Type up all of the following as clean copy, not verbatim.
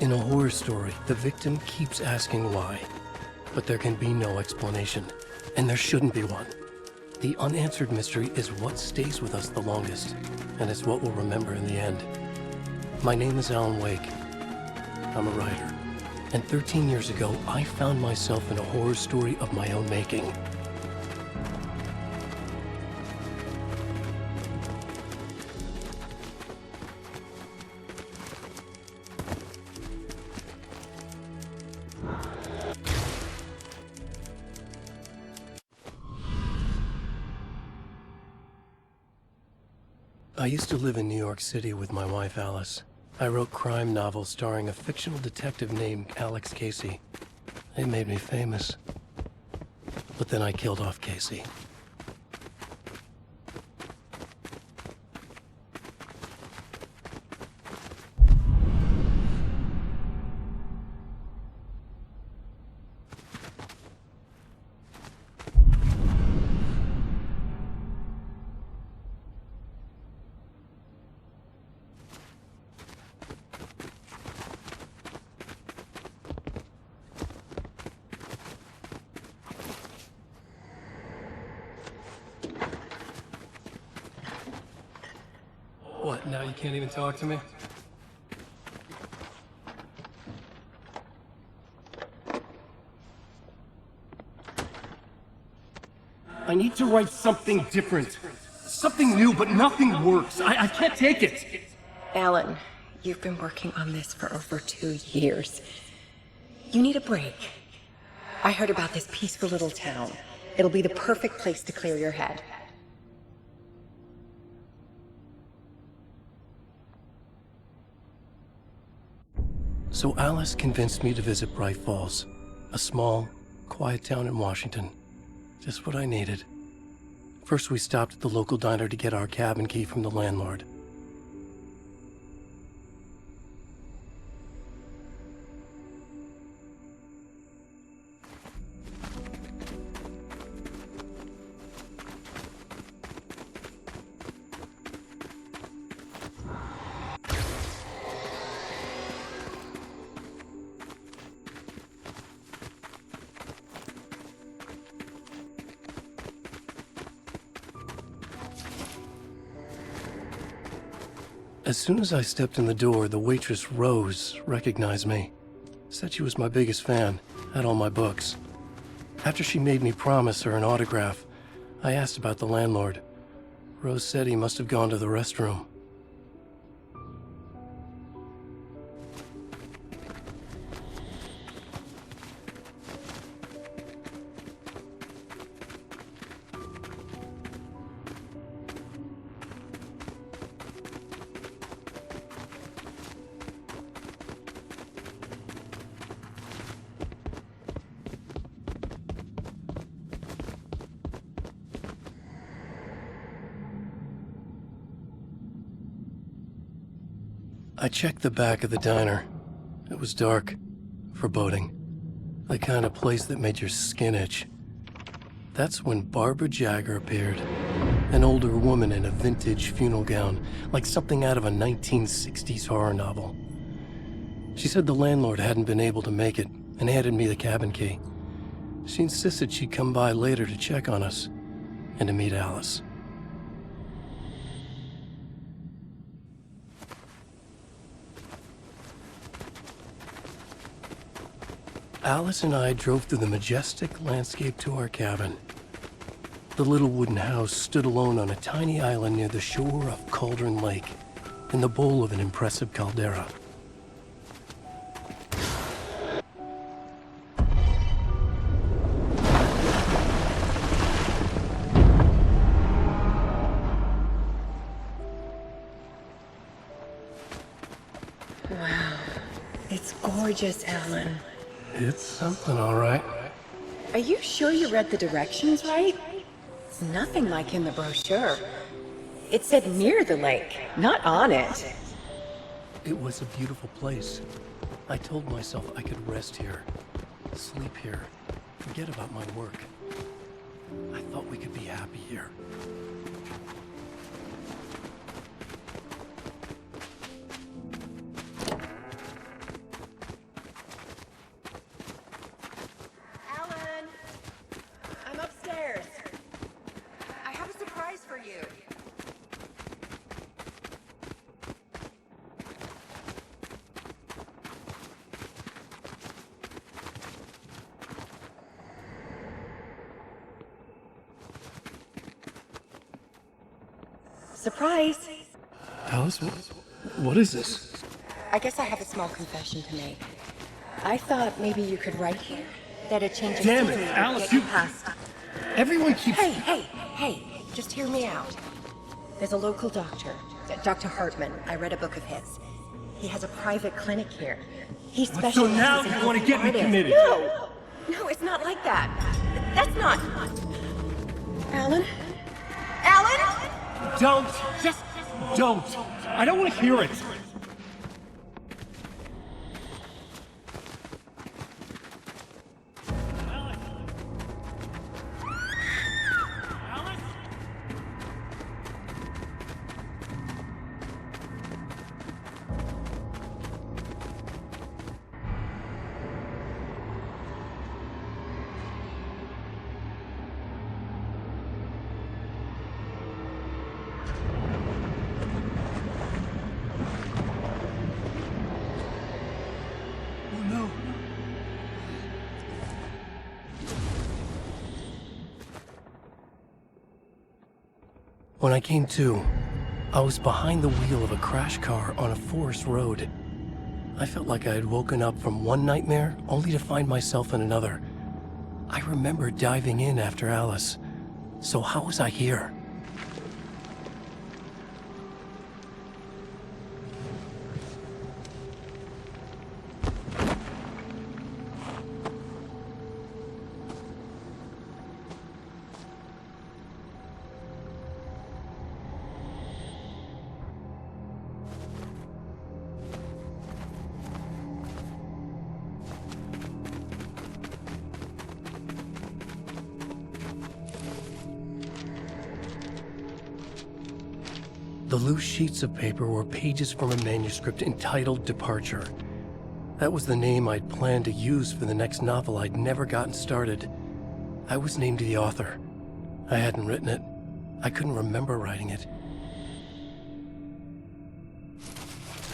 In a horror story, the victim keeps asking why, but there can be no explanation, and there shouldn't be one. The unanswered mystery is what stays with us the longest, and it's what we'll remember in the end. My name is Alan Wake. I'm a writer, and 13 years ago, I found myself in a horror story of my own making. I used to live in New York City with my wife, Alice. I wrote crime novels starring a fictional detective named Alex Casey. They made me famous. But then I killed off Casey. What, now you can't even talk to me? I need to write something different. Something new, but nothing works. I can't take it. Alan, you've been working on this for over 2 years. You need a break. I heard about this peaceful little town. It'll be the perfect place to clear your head. So Alice convinced me to visit Bright Falls, a small, quiet town in Washington. Just what I needed. First, we stopped at the local diner to get our cabin key from the landlord. As soon as I stepped in the door, the waitress, Rose, recognized me. Said she was my biggest fan, had all my books. After she made me promise her an autograph, I asked about the landlord. Rose said he must have gone to the restroom. I checked the back of the diner. It was dark, foreboding, the kind of place that made your skin itch. That's when Barbara Jagger appeared, an older woman in a vintage funeral gown, like something out of a 1960s horror novel. She said the landlord hadn't been able to make it and handed me the cabin key. She insisted she'd come by later to check on us and to meet Alice. Alice and I drove through the majestic landscape to our cabin. The little wooden house stood alone on a tiny island near the shore of Cauldron Lake, in the bowl of an impressive caldera. Wow. It's gorgeous, Alan. It's something, all right. Are you sure you read the directions right? It's nothing like in the brochure. It said near the lake, not on it. It was a beautiful place. I told myself I could rest here, sleep here, forget about my work. I thought we could be happy here. Surprise! Alice, what is this? I guess I have a small confession to make. I thought maybe you could write here. That a change of Damn it, scenery would Alice, get you you- past. Everyone keeps... Hey, just hear me out. There's a local doctor, Dr. Hartman. I read a book of his. He has a private clinic here. He specializes So now in you want to get me artists. committed? No, it's not like that. That's not... Alan? Alan? Don't! Just don't! I don't want to hear it! Oh no! When I came to, I was behind the wheel of a crash car on a forest road. I felt like I had woken up from one nightmare only to find myself in another. I remember diving in after Alice. So how was I here? The loose sheets of paper were pages from a manuscript entitled Departure. That was the name I'd planned to use for the next novel I'd never gotten started. I was named the author. I hadn't written it. I couldn't remember writing it.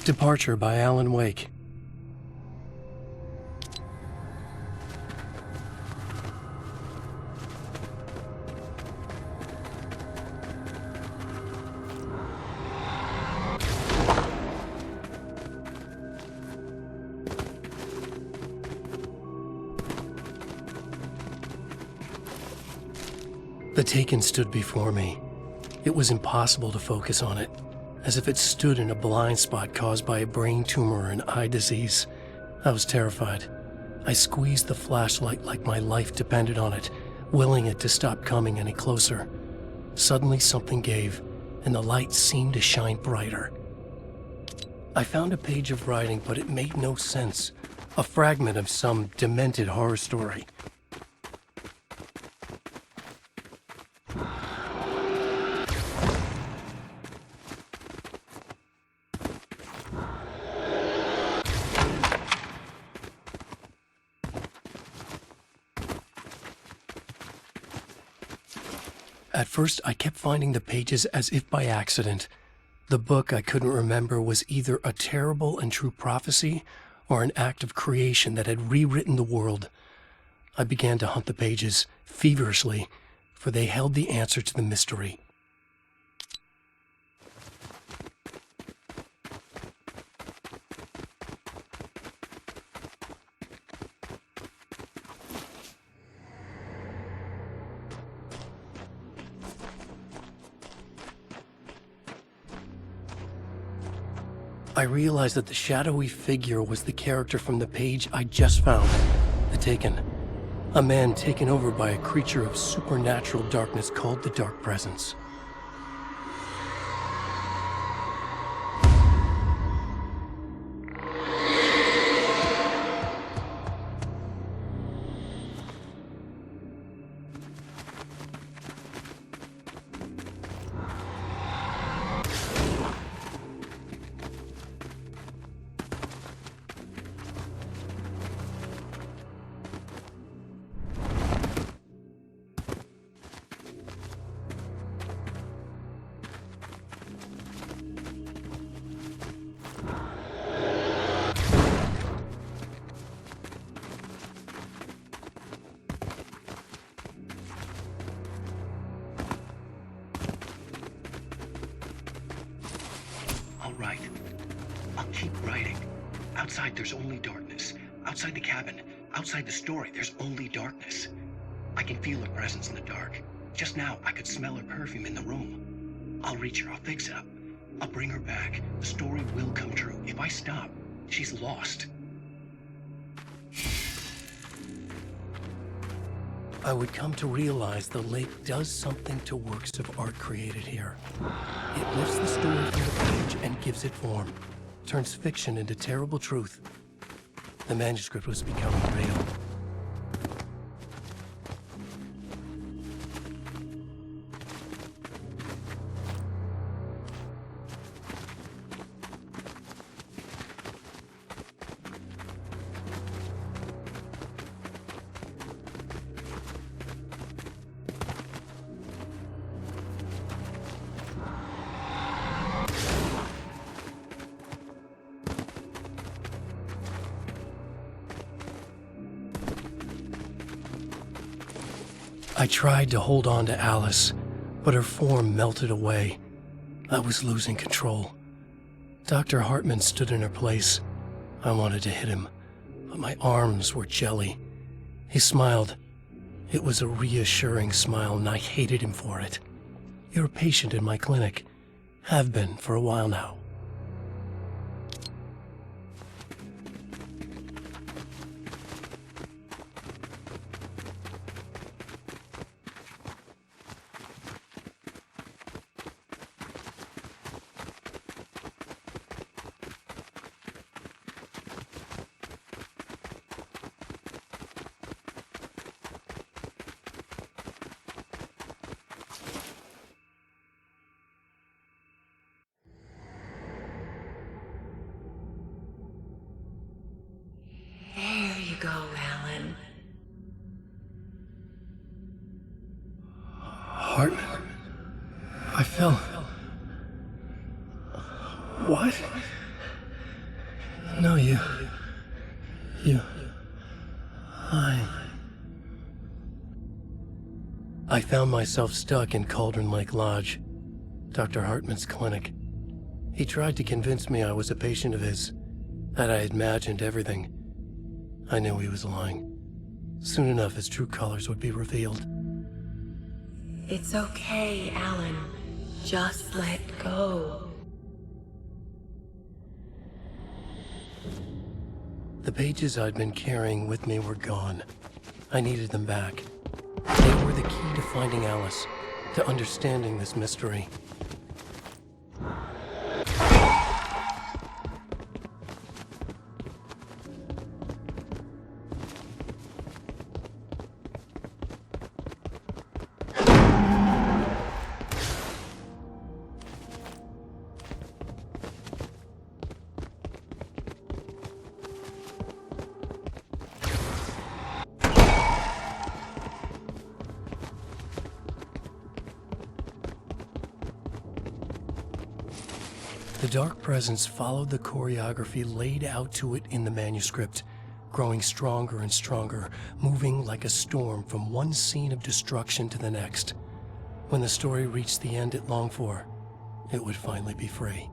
Departure by Alan Wake. The Taken stood before me. It was impossible to focus on it, as if it stood in a blind spot caused by a brain tumor and eye disease. I was terrified. I squeezed the flashlight like my life depended on it, willing it to stop coming any closer. Suddenly something gave, and the light seemed to shine brighter. I found a page of writing, but it made no sense. A fragment of some demented horror story. At first, I kept finding the pages as if by accident. The book I couldn't remember was either a terrible and true prophecy or an act of creation that had rewritten the world. I began to hunt the pages feverishly, for they held the answer to the mystery. I realized that the shadowy figure was the character from the page I just found, The Taken. A man taken over by a creature of supernatural darkness called the Dark Presence. Inside, there's only darkness. Outside the cabin, outside the story, there's only darkness. I can feel her presence in the dark. Just now, I could smell her perfume in the room. I'll reach her, I'll fix it up. I'll bring her back. The story will come true. If I stop, she's lost. I would come to realize the lake does something to works of art created here. It lifts the story from the page and gives it form, turns fiction into terrible truth. The manuscript was becoming real. I tried to hold on to Alice, but her form melted away. I was losing control. Dr. Hartman stood in her place. I wanted to hit him, but my arms were jelly. He smiled. It was a reassuring smile, and I hated him for it. You're a patient in my clinic. Have been for a while now. There you go, Alan. Hartman? I fell. What? No, you. I found myself stuck in Cauldron Lake Lodge, Dr. Hartman's clinic. He tried to convince me I was a patient of his, that I had imagined everything. I knew he was lying. Soon enough, his true colors would be revealed. It's okay, Alan. Just let go. The pages I'd been carrying with me were gone. I needed them back. They were the key to finding Alice, to understanding this mystery. The dark presence followed the choreography laid out to it in the manuscript, growing stronger and stronger, moving like a storm from one scene of destruction to the next. When the story reached the end it longed for, it would finally be free.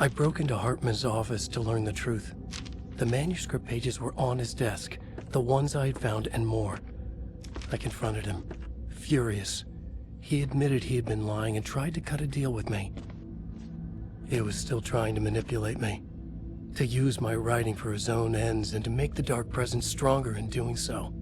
I broke into Hartman's office to learn the truth. The manuscript pages were on his desk, the ones I had found and more. I confronted him, furious. He admitted he had been lying and tried to cut a deal with me. He was still trying to manipulate me, to use my writing for his own ends and to make the dark presence stronger in doing so.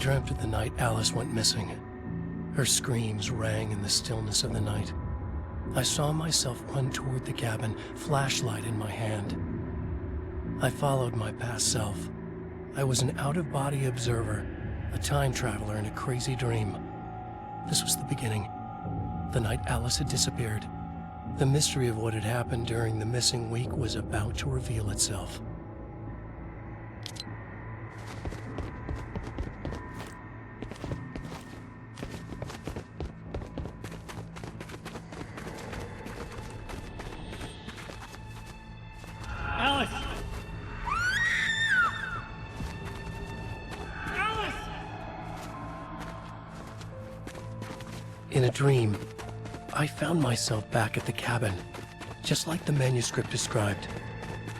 dreamt of the night Alice went missing. Her screams rang in the stillness of the night. I saw myself run toward the cabin, flashlight in my hand. I followed my past self. I was an out-of-body observer, a time traveler in a crazy dream. This was the beginning. The night Alice had disappeared. The mystery of what had happened during the missing week was about to reveal itself. Alice! Alice! In a dream, I found myself back at the cabin, just like the manuscript described.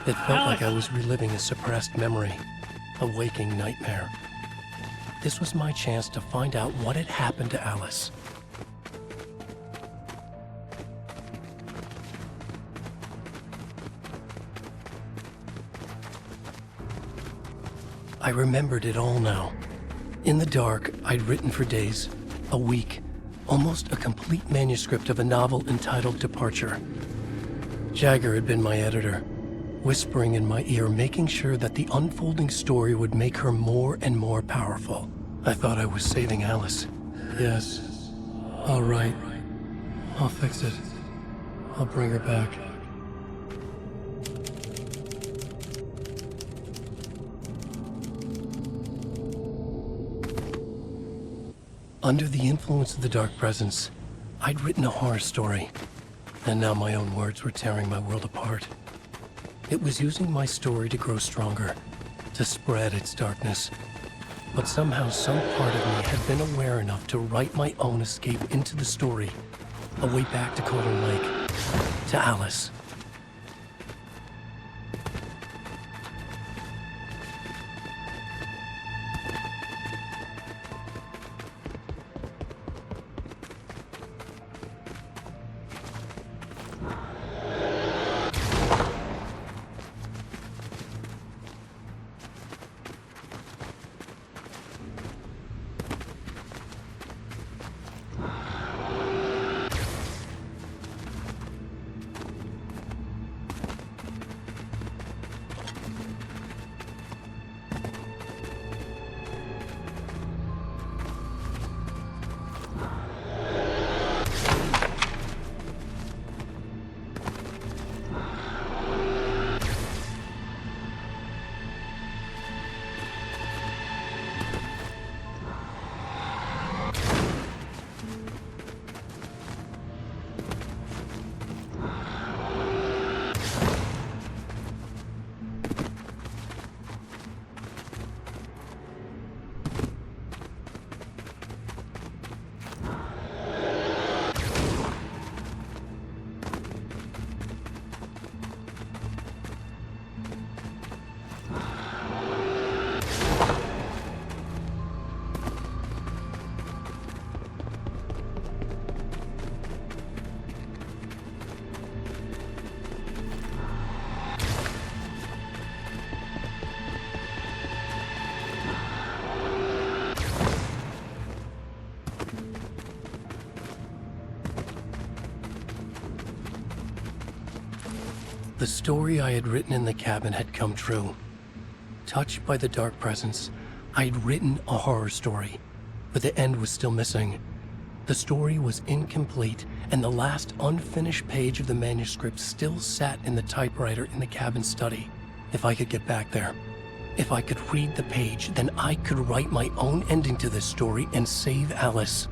It felt like I was reliving a suppressed memory, a waking nightmare. This was my chance to find out what had happened to Alice. I remembered it all now. In the dark, I'd written for days, a week, almost a complete manuscript of a novel entitled Departure. Jagger had been my editor, whispering in my ear, making sure that the unfolding story would make her more and more powerful. I thought I was saving Alice. Yes. All right. I'll fix it. I'll bring her back. Under the influence of the dark presence, I'd written a horror story, and now my own words were tearing my world apart. It was using my story to grow stronger, to spread its darkness. But somehow some part of me had been aware enough to write my own escape into the story, a way back to Codon Lake, to Alice. The story I had written in the cabin had come true. Touched by the dark presence, I'd written a horror story, but the end was still missing. The story was incomplete, and the last unfinished page of the manuscript still sat in the typewriter in the cabin study. If I could get back there, if I could read the page, then I could write my own ending to this story and save Alice.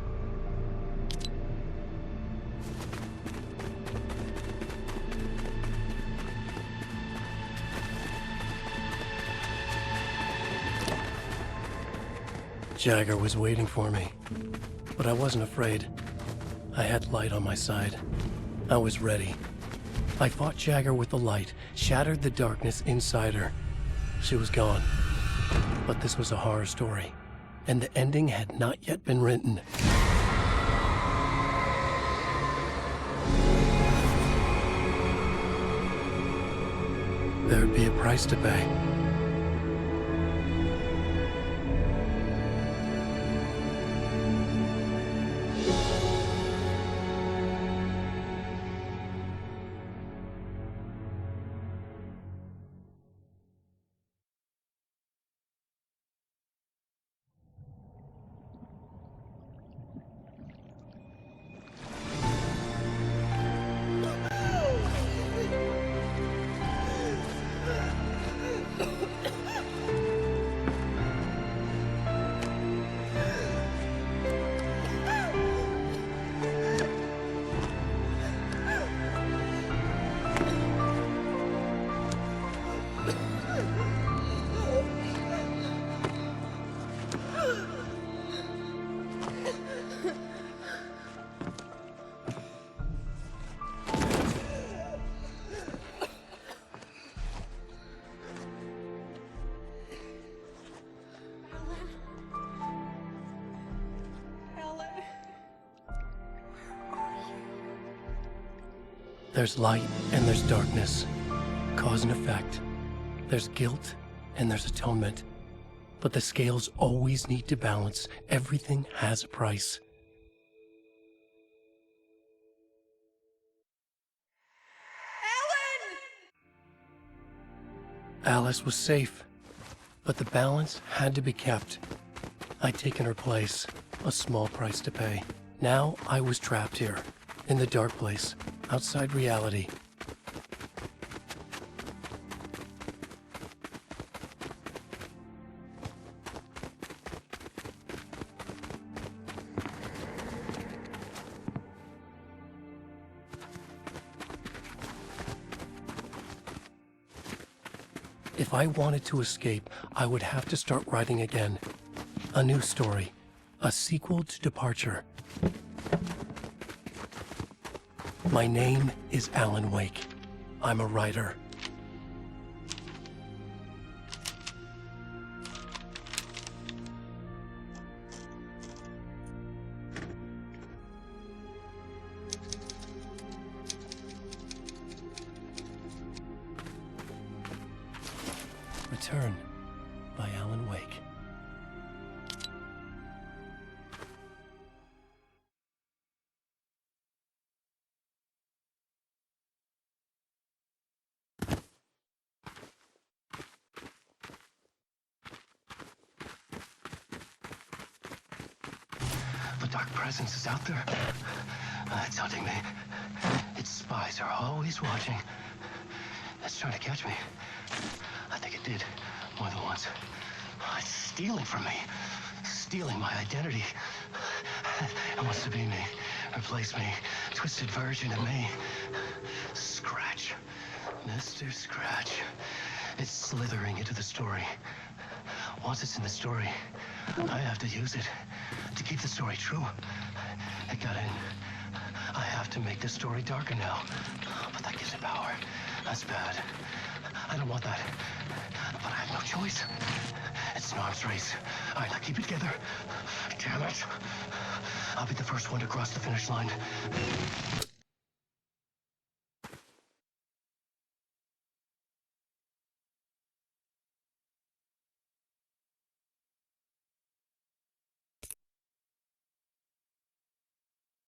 Jagger was waiting for me, but I wasn't afraid. I had light on my side. I was ready. I fought Jagger with the light, shattered the darkness inside her. She was gone. But this was a horror story, and the ending had not yet been written. There'd be a price to pay. There's light and there's darkness. Cause and effect. There's guilt and there's atonement. But the scales always need to balance. Everything has a price. Alice was safe, but the balance had to be kept. I'd taken her place, a small price to pay. Now I was trapped here, in the dark place, outside reality. If I wanted to escape, I would have to start writing again. A new story. A sequel to Departure. My name is Alan Wake. I'm a writer. Return by Alan Wake. The dark presence is out there. It's hunting me. Its spies are always watching. It's trying to catch me. I think it did more than once. It's stealing from me. Stealing my identity. It wants to be me. Replace me. Twisted version of me. Scratch. Mr. Scratch. It's slithering into the story. Once it's in the story, I have to use it to keep the story true. It got in. I have to make the story darker now. But that gives it power. That's bad. I don't want that. But I have no choice. It's an arms race. All right, now keep it together. Damn it. I'll be the first one to cross the finish line.